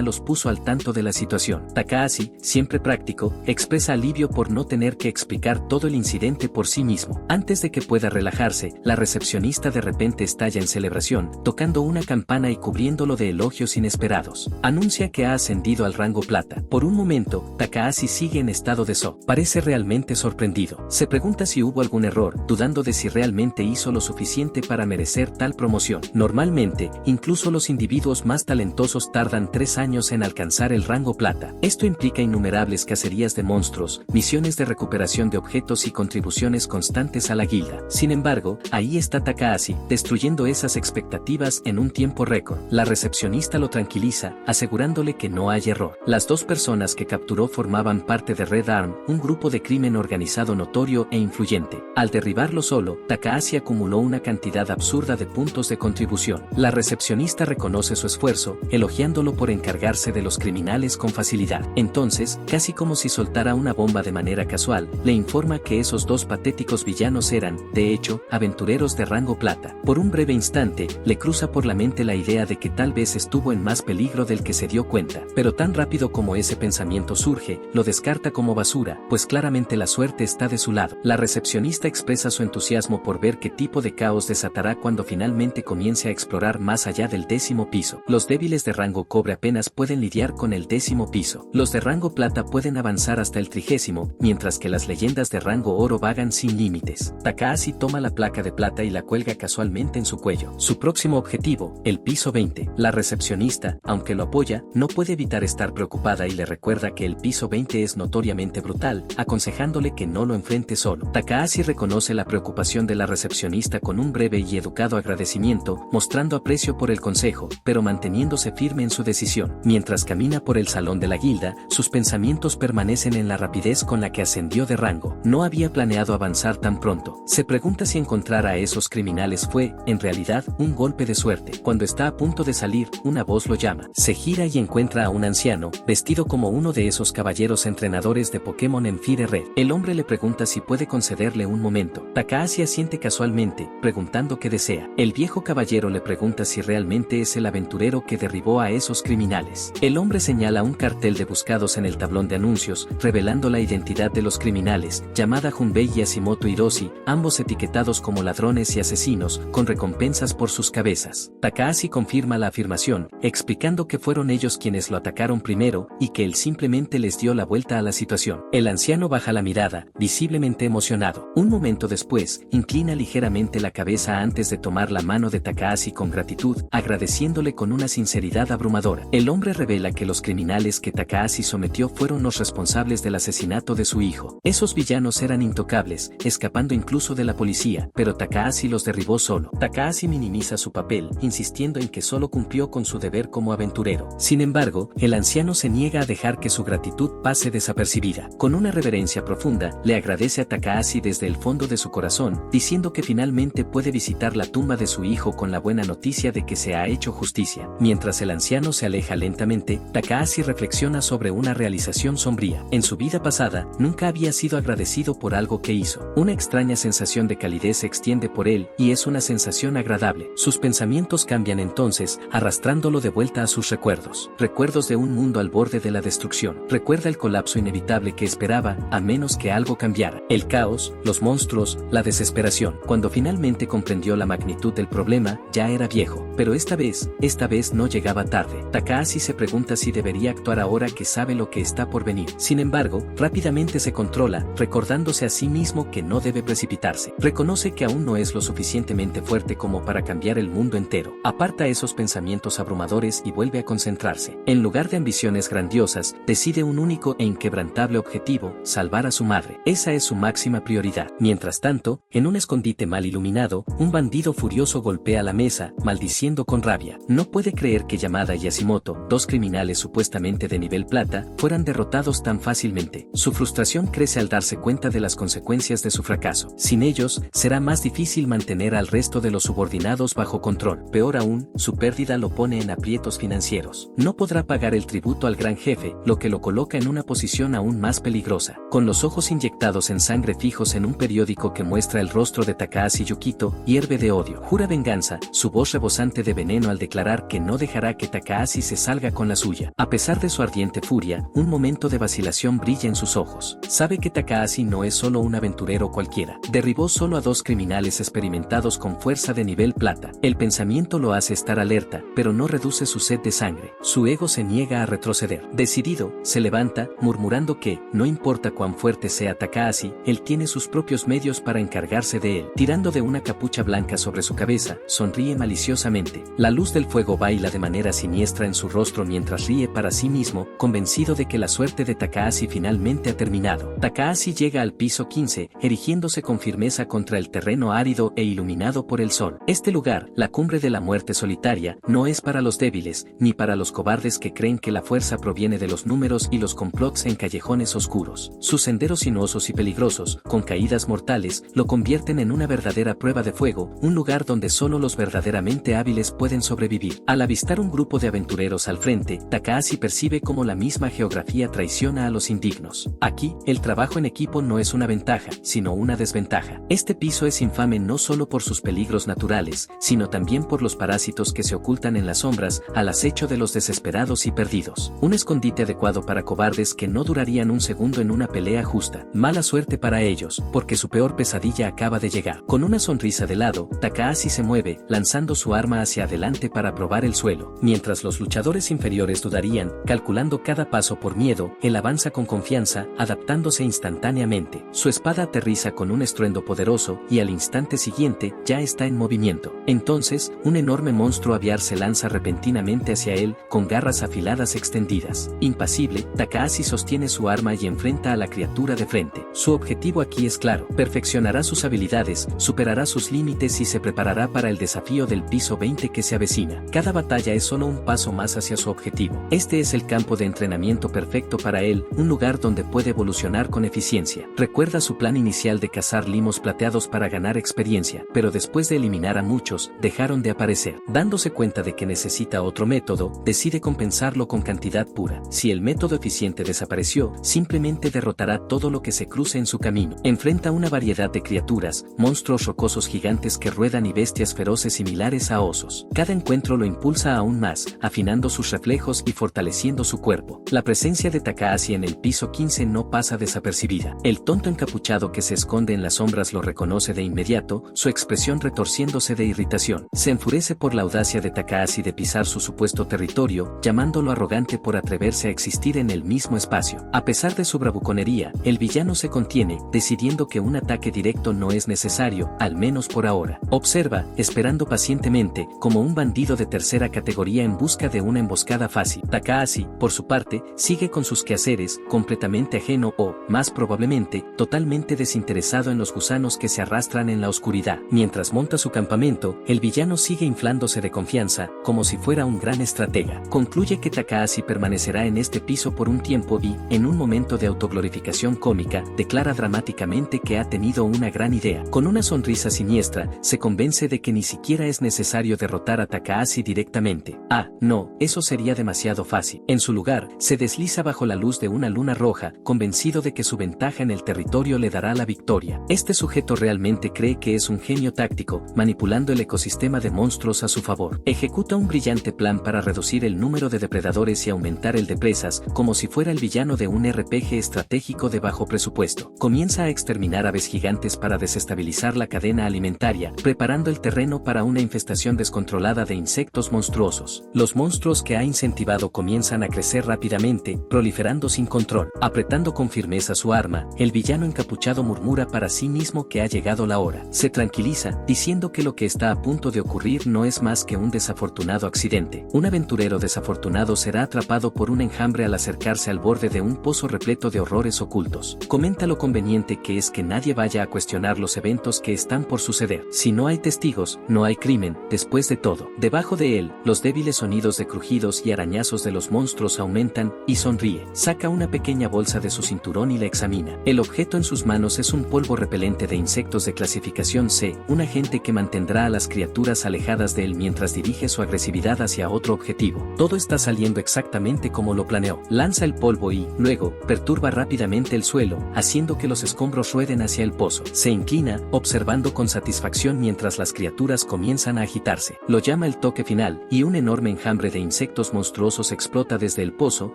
los puso al tanto de la situación. Takahashi, siempre práctico, expresa alivio por no tener que explicar todo el incidente por sí mismo. Antes de que pueda relajarse, la recepcionista de repente estalla en celebración, tocando una campana y cubriéndolo de elogios inesperados. Anuncia que ha ascendido al rango plata. Por un momento, Takahashi sigue en estado de shock. Parece realmente sorprendido. Se pregunta si hubo algún error, dudando de si realmente hizo lo suficiente para merecer tal promoción. Normalmente, incluso los individuos más talentosos tardan 3 años en alcanzar el rango plata. Esto implica innumerables cacerías de monstruos, misiones de recuperación de objetos y contribuciones constantes a la guilda. Sin embargo, ahí está Takahashi, destruyendo esas expectativas en un tiempo récord. La recepcionista lo tranquiliza, asegurándole que no hay error. Las 2 personas que capturó formaban parte de Red Arm, un grupo de crimen organizado notorio e influyente. Al derribarlo solo, Takahashi acumuló una cantidad absurda de puntos de contribución. La recepcionista reconoce su esfuerzo, elogiándolo por encargarse de los criminales con facilidad. Entonces, casi como si soltara una bomba de manera casual, le informa que esos 2 patéticos villanos eran, de hecho, aventureros de rango plata. Por un breve instante, le cruza por la mente la idea de que tal vez estuvo en más peligro del que se dio cuenta. Pero tan rápido como ese pensamiento surge, lo descarta como basura, pues claramente la suerte está de su lado. La recepcionista expresa su entusiasmo por ver qué tipo de caos desatará cuando finalmente comience a explorar más allá del 10º piso. Los débiles de rango cobre apenas pueden lidiar con el 10º piso. Los de rango plata pueden avanzar hasta el 30º, mientras que las leyendas de rango oro vagan sin límites. Takahashi toma la placa de plata y la cuelga casualmente en su cuello. Su próximo objetivo, el piso 20. La recepcionista, aunque lo apoya, no puede evitar estar preocupada y le recuerda que el piso 20 es notoriamente brutal, aconsejándole que no lo enfrente solo. Takahashi reconoce la preocupación de la recepcionista con un breve y educado agradecimiento, mostrando aprecio por el consejo, pero manteniéndose firme en su decisión. Mientras camina por el salón de la guilda, sus pensamientos permanecen en la rapidez con la que ascendió de rango. No había planeado avanzar tan pronto. Se pregunta si encontrar a esos criminales fue, en realidad, un golpe de suerte. Cuando está a punto de salir, una voz lo llama. Se gira y encuentra a un anciano, vestido como uno de esos caballeros entrenadores de Pokémon en Fire Red. El hombre le pregunta si puede concederle un momento. Takahashi asiente casualmente, preguntando qué desea. El viejo caballero le pregunta si realmente es el aventurero que derribó a esos criminales. El hombre señala un cartel de buscados en el tablón de anuncios, revelando la identidad de los criminales, Yamada Junbei y Hashimoto Hiroshi, ambos etiquetados como ladrones y asesinos, con recompensas por sus cabezas. Takahashi confirma la afirmación, explicando que fueron ellos quienes lo atacaron primero, y que él simplemente les dio la vuelta a la situación. El anciano baja la mirada, visiblemente emocionado. Un momento después, inclina ligeramente la cabeza antes de tomar la mano de Takahashi con gratitud, agradeciéndole con una sinceridad abrumadora. El hombre revela que los criminales que Takahashi sometió fueron los responsables del asesinato de su hijo. Esos villanos eran intocables, escapando incluso de la policía, pero Takahashi los derribó solo. Takahashi minimiza su papel, insistiendo en que solo cumplió con su deber como aventurero. Sin embargo, el anciano se niega a dejar que su gratitud pase desapercibida. Con una reverencia profunda, le agradece a Takahashi desde el fondo de su corazón, diciendo que finalmente puede visitar la tumba de su hijo con la buena noticia de que se ha hecho justicia. Mientras el anciano se aleja lentamente, Takahashi reflexiona sobre una realización sombría. En su vida pasada, nunca había sido agradecido por algo que hizo. Una extraña sensación de calidez se extiende por él, y es una sensación agradable. Sus pensamientos cambian entonces, arrastrándolo de vuelta a sus recuerdos. Recuerdos de un mundo al borde de la destrucción. Recuerda el colapso inevitable que esperaba, a menos que algo cambiara. El caos, los monstruos, la desesperación. Cuando finalmente comprendió la magnitud del problema, ya era viejo. Pero esta vez no llegaba tarde. Takahashi se pregunta si debería actuar ahora que sabe lo que está por venir. Sin embargo, rápidamente se controla, recordándose a sí mismo que no debe precipitarse. Reconoce que aún no es lo suficientemente fuerte como para cambiar el mundo entero. Aparta esos pensamientos abrumadores y vuelve a concentrarse. En lugar de ambiciones grandiosas, decide un único e inquebrantable objetivo: salvar a su madre. Esa es su máxima prioridad. Mientras tanto, en un escondite mal iluminado, un bandido furioso golpea la mesa, maldiciendo con rabia. No puede creer que Yamada y Hashimoto, 2 criminales supuestamente de nivel plata, fueran derrotados tan fácilmente. Su frustración crece al darse cuenta de las consecuencias de su fracaso. Sin ellos, será más difícil mantener al resto de los subordinados bajo control. Peor aún, su pérdida lo pone en aprietos financieros. No podrá pagar el tributo al gran jefe, lo que lo coloca en una posición aún más peligrosa. Con los ojos inyectados en sangre fijos en un periódico que muestra el rostro de Takahashi Yukito hierve de odio. Jura venganza, su voz rebosante de veneno al declarar que no dejará que Takahashi se salga con la suya. A pesar de su ardiente furia, un momento de vacilación brilla en sus ojos. Sabe que Takahashi no es solo un aventurero cualquiera. Derribó solo a 2 criminales experimentados con fuerza de nivel plata. El pensamiento lo hace estar alerta, pero no reduce su sed de sangre. Su ego se niega a retroceder. Decidido, se levanta, murmurando que, no importa cuán fuerte sea Takahashi, él tiene sus propios medios para encargarse de él. Tirando de una capucha blanca sobre su cabeza, sonríe maliciosamente. La luz del fuego baila de manera siniestra en su rostro mientras ríe para sí mismo, convencido de que la suerte de Takahashi finalmente ha terminado. Takahashi llega al piso 15, erigiéndose con firmeza contra el terreno árido e iluminado por el sol. Este lugar, la cumbre de la muerte solitaria, no es para los débiles, ni para los cobardes que creen que la fuerza proviene de los números y los complots en callejones oscuros. Sus senderos sinuosos y peligrosos, con caídas mortales, lo convierten en una verdadera prueba de fuego, un lugar donde solo los verdaderamente hábiles pueden sobrevivir. Al avistar un grupo de aventureros al frente, Takahashi percibe cómo la misma geografía traiciona a los indignos. Aquí, el trabajo en equipo no es una ventaja, sino una desventaja. Este piso es infame no solo por sus peligros naturales, sino también por los parásitos que se ocultan en las sombras, al acecho de los desesperados y perdidos. Un escondite adecuado para cobardes que no durarían un segundo en una pelea justa. Mala suerte para ellos, porque su peor pesadilla acaba de llegar. Con una sonrisa de lado, Takahashi se mueve, lanzando su arma hacia adelante para probar el suelo. Mientras los luchadores inferiores dudarían, calculando cada paso por miedo, él avanza con confianza, adaptándose instantáneamente. Su espada aterriza con un estruendo poderoso y al instante siguiente ya está en movimiento. Entonces, un enorme monstruo aviar se lanza repentinamente hacia él, con garras afiladas extendidas. Impasible, Takahashi sostiene su arma y enfrenta a la criatura de frente. Su objetivo aquí es claro: perfeccionará sus habilidades, superará sus límites y se preparará para el desafío del piso 20 que se avecina. Cada batalla es solo un paso más hacia su objetivo. Este es el campo de entrenamiento perfecto para él, un lugar donde puede evolucionar con eficiencia. Recuerda su plan inicial de cazar limos plateados para ganar experiencia, pero después de eliminar a muchos, dejaron de aparecer. Dándose cuenta de que necesita otro método, decide compensarlo con cantidad pura. Si el método eficiente desapareció, simplemente derrotará todo lo que se cruce en su camino. Enfrenta una variedad de criaturas, monstruos rocosos gigantes que ruedan y bestias feroces similares a osos. Cada encuentro lo impulsa aún más, afinando sus reflejos y fortaleciendo su cuerpo. La presencia de Takahashi en el piso 15 no pasa desapercibida. El tonto encapuchado que se esconde en las sombras lo reconoce de inmediato, su expresión retorciéndose de irritación. Se enfurece por la audacia de Takahashi de pisar su supuesto territorio, llamándolo arrogante por atreverse a existir en el mismo espacio. A pesar de su bravuconería, el villano se contiene, decidiendo que un ataque directo no es necesario, al menos por ahora. Observa, esperando pacientemente, como un bandido de tercera categoría en busca de una emboscada fácil. Takahashi, por su parte, sigue con sus quehaceres, completamente ajeno o, más probablemente, totalmente desinteresado en los gusanos que se arrastran en la oscuridad. Mientras monta su campamento, el villano sigue inflándose de confianza, como si fuera un gran estratega. Concluye que Takahashi permanecerá en este piso por un tiempo y, en un momento de autoglorificación cómica, declara dramáticamente que ha tenido una gran idea. Con una sonrisa siniestra, se convence de que ni siquiera es necesario derrotar a Takahashi directamente. Ah, no, eso sería demasiado fácil. En su lugar, se desliza bajo la luz de una luna roja, convencido de que su ventaja en el territorio le dará la victoria. Este sujeto realmente cree que es un genio táctico, manipulando el ecosistema de monstruos a su favor. Ejecuta un brillante plan para reducir el número de depredadores y aumentar el de presas, como si fuera el villano de un RPG estratégico de bajo presupuesto. Comienza a exterminar aves gigantes para desestabilizar la cadena alimentaria, preparando el terreno para una infestación descontrolada de insectos monstruosos. Los monstruos que ha incentivado comienzan a crecer rápidamente, proliferando sin control. Apretando con firmeza su arma, el villano encapuchado murmura para sí mismo que ha llegado la hora. Se tranquiliza, diciendo que lo que está a punto de ocurrir no es más que un desafortunado accidente. Un aventurero desafortunado será atrapado por un enjambre al acercarse al borde de un pozo repleto de horrores ocultos. Comenta lo conveniente que es que nadie vaya a cuestionar los eventos que están por suceder. Si no hay testigos, no hay crimen, después de todo. Debajo de él, los débiles sonidos de crujidos y arañazos de los monstruos aumentan, y sonríe. Saca una pequeña bolsa de su cinturón y la examina. El objeto en sus manos es un polvo repelente de insectos de clasificación C, un agente que mantendrá a las criaturas alejadas de él mientras dirige su agresividad hacia otro objetivo. Todo está saliendo exactamente como lo planeó. Lanza el polvo y, luego, perturba rápidamente el suelo, haciendo que los escombros rueden hacia el pozo. Se inclina, observando con satisfacción mientras las criaturas comienzan a agitarse. Lo llama el toque final, y un enorme enjambre de insectos monstruosos explota desde el pozo,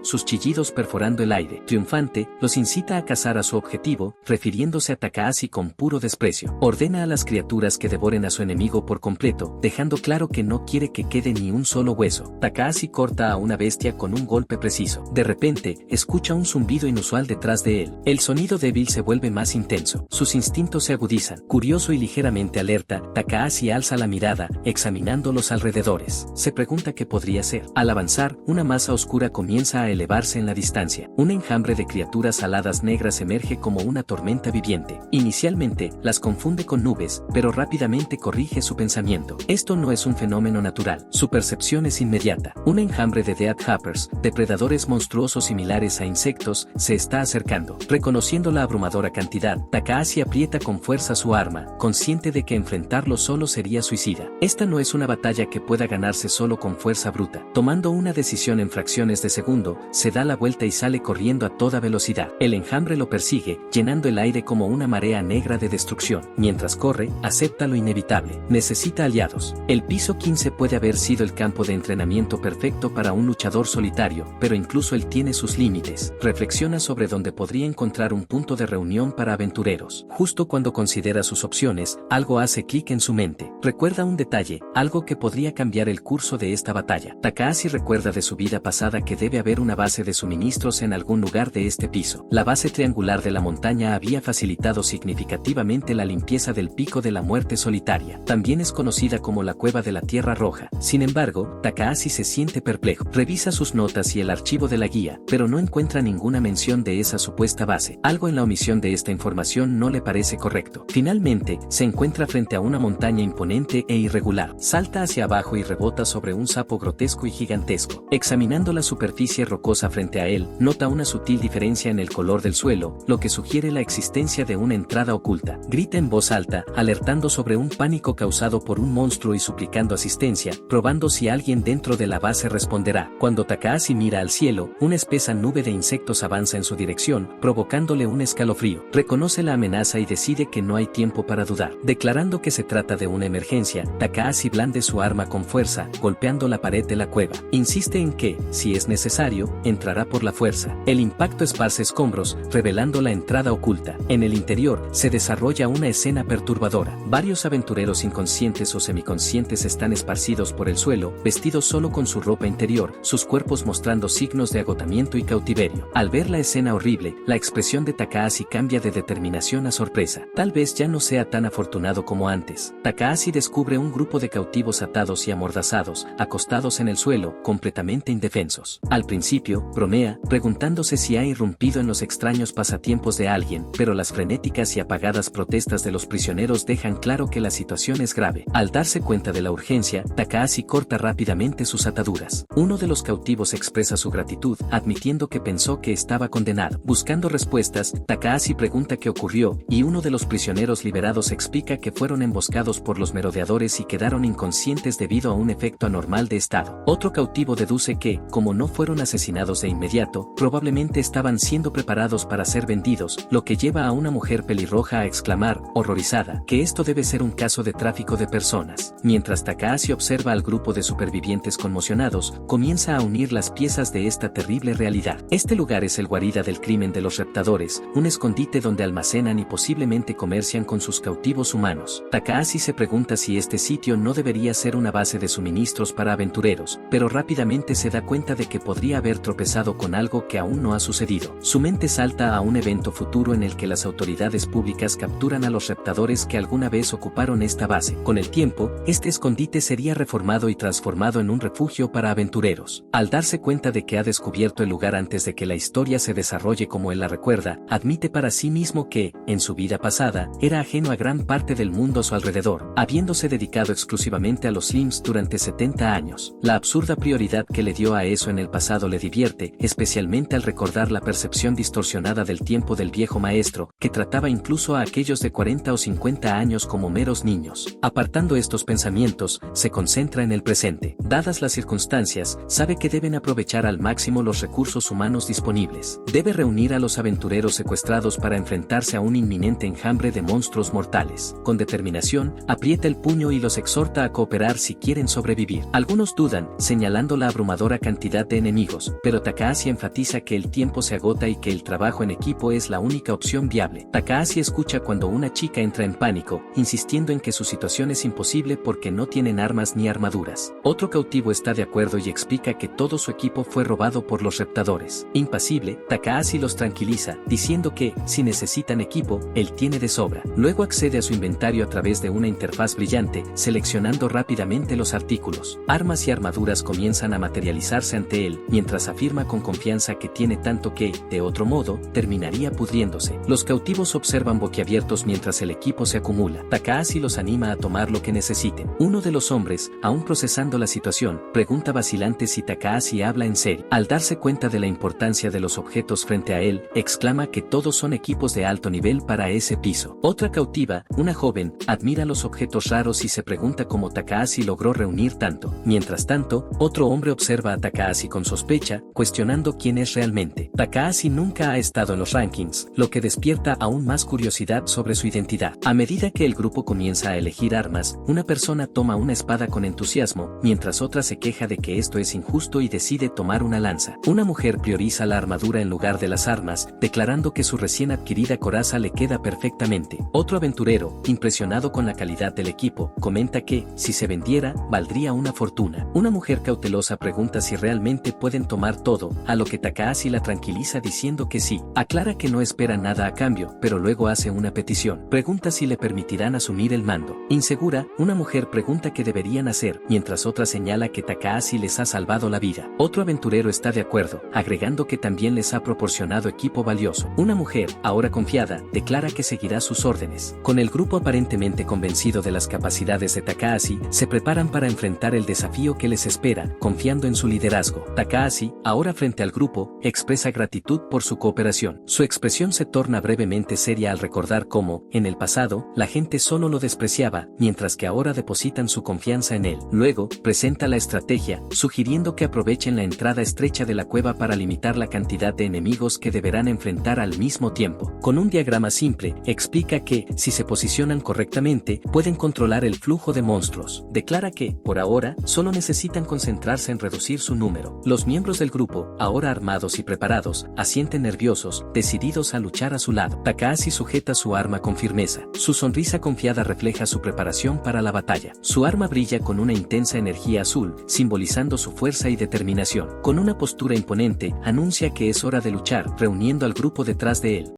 sus chillidos perforando el aire. Triunfante, los incita a cazar a su objetivo, refiriéndose a Takahashi con puro desprecio. Ordena a las criaturas que devoren a su enemigo por completo, dejando claro que no quiere que quede ni un solo hueso. Takahashi corta a una bestia con un golpe preciso. De repente, escucha un zumbido inusual detrás de él. El sonido débil se vuelve más intenso. Sus instintos se agudizan. Curioso y ligeramente alerta, Takahashi alza la mirada, examinando los alrededores. Se pregunta qué podría ser. Al avanzar, una masa oscura comienza a elevarse en la distancia. Un enjambre de criaturas aladas negras emerge como una tormenta viviente. Inicialmente, las confunde con nubes, pero rápidamente corrige su pensamiento. Esto no es un fenómeno natural. Su percepción es inmediata. Un enjambre de Deathhoppers, depredadores monstruosos similares a insectos, se está acercando. Reconociendo la abrumadora cantidad, Takahashi aprieta con fuerza su arma, consciente de que enfrentarlo solo sería suicida. Esta no es una batalla que pueda ganarse solo con fuerza bruta. Tomando una decisión en fracciones de segundo, se da la vuelta y sale corriendo a toda velocidad. El enjambre lo persigue, llenando el aire como una marea negra de destrucción. Mientras corre, acepta lo inevitable. Necesita aliados. El piso 15 puede haber sido el campo de entrenamiento perfecto para un luchador solitario, pero incluso él tiene sus límites. Reflexiona sobre dónde podría encontrar un punto de reunión para aventureros. Justo cuando considera sus opciones, algo hace clic en su mente. Recuerda un detalle, algo que podría cambiar el curso de esta batalla. Takahashi recuerda de su vida pasada que debe haber una base de suministros en algún lugar de este piso. La base triangular de la montaña había facilitado significativamente la limpieza del pico de la muerte solitaria. También es conocida como la cueva de la Tierra Roja. Sin embargo, Takahashi se siente perplejo. Revisa sus notas y el archivo de la guía, pero no encuentra ninguna mención de esa supuesta base. Algo en la omisión de esta información no le parece correcto. Finalmente, se encuentra frente a una montaña imponente e irregular. Salta hacia abajo y rebota sobre un sapo grotesco y gigantesco. Examinando la superficie rocosa frente a él, nota una sutil diferencia en el color del suelo, lo que sugiere la existencia de una entrada oculta. Grita en voz alta, alertando sobre un pánico causado por un monstruo y suplicando asistencia, probando si alguien dentro de la base responderá. Cuando Takahashi mira al cielo, una espesa nube de insectos avanza en su dirección, provocándole un escalofrío. Reconoce la amenaza y decide que no hay tiempo para dudar. Declarando que se trata de una emergencia, Takahashi blande su arma con fuerza, golpeando la pared de la cueva. Insiste en que, si es necesario, entrará por la fuerza. El impacto esparce escombros, revelando la entrada oculta. En el interior, se desarrolla una escena perturbadora. Varios aventureros inconscientes o semiconscientes están esparcidos por el suelo, vestidos solo con su ropa interior, sus cuerpos mostrando signos de agotamiento y cautiverio. Al ver la escena horrible, la expresión de Takahashi cambia de determinación a sorpresa. Tal vez ya no sea tan afortunado como antes. Takahashi descubre un grupo de cautivos atados y amordazados, acostados en el suelo, completamente indefensos. Al principio, bromea, preguntándose si ha irrumpido en los extraños pasatiempos de alguien, pero las frenéticas y apagadas protestas de los prisioneros dejan claro que la situación es grave. Al darse cuenta de la urgencia, Takahashi corta rápidamente sus ataduras. Uno de los cautivos expresa su gratitud, admitiendo que pensó que estaba condenado. Buscando respuestas, Takahashi pregunta qué ocurrió, y uno de los prisioneros liberados explica que fueron emboscados por los merodeadores y quedaron inconscientes debido a un efecto anormal de estado. Otro cautivo deduce que, como no fueron asesinados de inmediato, probablemente estaban siendo preparados para ser vendidos, lo que lleva a una mujer pelirroja a exclamar, horrorizada, que esto debe ser un caso de tráfico de personas. Mientras Takahashi observa al grupo de supervivientes conmocionados, comienza a unir las piezas de esta terrible realidad. Este lugar es el guarida del crimen de los raptadores, un escondite donde almacenan y posiblemente comercian con sus cautivos humanos. Takahashi se pregunta si este sitio no debería ser una base de suministros para aventureros, pero rápidamente se da cuenta de que podría haber tropezado con algo que aún no ha sucedido. Su mente salta a un evento futuro en el que las autoridades públicas capturan a los raptadores que alguna vez ocuparon esta base. Con el tiempo, este escondite sería reformado y transformado en un refugio para aventureros. Al darse cuenta de que ha descubierto el lugar antes de que la historia se desarrolle como él la recuerda, admite para sí mismo que, en su vida pasada, era ajeno a gran parte del mundo a su alrededor, habiéndose dedicado exclusivamente a los Slims durante 70 años. La absurda prioridad que le dio a eso en el pasado le divierte, especialmente al recordar la percepción distorsionada del tiempo del viejo maestro, que trataba incluso a aquellos de 40 o 50 años como meros niños. Apartando estos pensamientos, se concentra en el presente. Dadas las circunstancias, sabe que deben aprovechar al máximo los recursos humanos disponibles. Debe reunir a los aventureros secuestrados para enfrentarse a un inminente enjambre de monstruos monstruos mortales. Con determinación, aprieta el puño y los exhorta a cooperar si quieren sobrevivir. Algunos dudan, señalando la abrumadora cantidad de enemigos, pero Takahashi enfatiza que el tiempo se agota y que el trabajo en equipo es la única opción viable. Takahashi escucha cuando una chica entra en pánico, insistiendo en que su situación es imposible porque no tienen armas ni armaduras. Otro cautivo está de acuerdo y explica que todo su equipo fue robado por los raptadores. Impasible, Takahashi los tranquiliza, diciendo que, si necesitan equipo, él tiene de sobra. Luego accede a su inventario a través de una interfaz brillante, seleccionando rápidamente los artículos. Armas y armaduras comienzan a materializarse ante él, mientras afirma con confianza que tiene tanto que, de otro modo, terminaría pudriéndose. Los cautivos observan boquiabiertos mientras el equipo se acumula. Takahashi los anima a tomar lo que necesiten. Uno de los hombres, aún procesando la situación, pregunta vacilante si Takahashi habla en serio. Al darse cuenta de la importancia de los objetos frente a él, exclama que todos son equipos de alto nivel para ese piso. Otra cautiva, una joven, admira los objetos raros y se pregunta cómo Takahashi logró reunir tanto. Mientras tanto, otro hombre observa a Takahashi con sospecha, cuestionando quién es realmente. Takahashi nunca ha estado en los rankings, lo que despierta aún más curiosidad sobre su identidad. A medida que el grupo comienza a elegir armas, una persona toma una espada con entusiasmo, mientras otra se queja de que esto es injusto y decide tomar una lanza. Una mujer prioriza la armadura en lugar de las armas, declarando que su recién adquirida coraza le queda perfectamente. Otro aventurero, impresionado con la calidad del equipo, comenta que, si se vendiera, valdría una fortuna. Una mujer cautelosa pregunta si realmente pueden tomar todo, a lo que Takahashi la tranquiliza diciendo que sí. Aclara que no espera nada a cambio, pero luego hace una petición. Pregunta si le permitirán asumir el mando. Insegura, una mujer pregunta qué deberían hacer, mientras otra señala que Takahashi les ha salvado la vida. Otro aventurero está de acuerdo, agregando que también les ha proporcionado equipo valioso. Una mujer, ahora confiada, declara que seguirá sus órdenes. Con el grupo aparentemente convencido de las capacidades de Takahashi, se preparan para enfrentar el desafío que les espera, confiando en su liderazgo. Takahashi, ahora frente al grupo, expresa gratitud por su cooperación. Su expresión se torna brevemente seria al recordar cómo, en el pasado, la gente solo lo despreciaba, mientras que ahora depositan su confianza en él. Luego, presenta la estrategia, sugiriendo que aprovechen la entrada estrecha de la cueva para limitar la cantidad de enemigos que deberán enfrentar al mismo tiempo. Con un diagrama simple, explica que, si se posicionan correctamente, pueden controlar el flujo de monstruos. Declara que, por ahora, solo necesitan concentrarse en reducir su número. Los miembros del grupo, ahora armados y preparados, asienten nerviosos, decididos a luchar a su lado. Takahashi sujeta su arma con firmeza. Su sonrisa confiada refleja su preparación para la batalla. Su arma brilla con una intensa energía azul, simbolizando su fuerza y determinación. Con una postura imponente, anuncia que es hora de luchar, reuniendo al grupo detrás de él.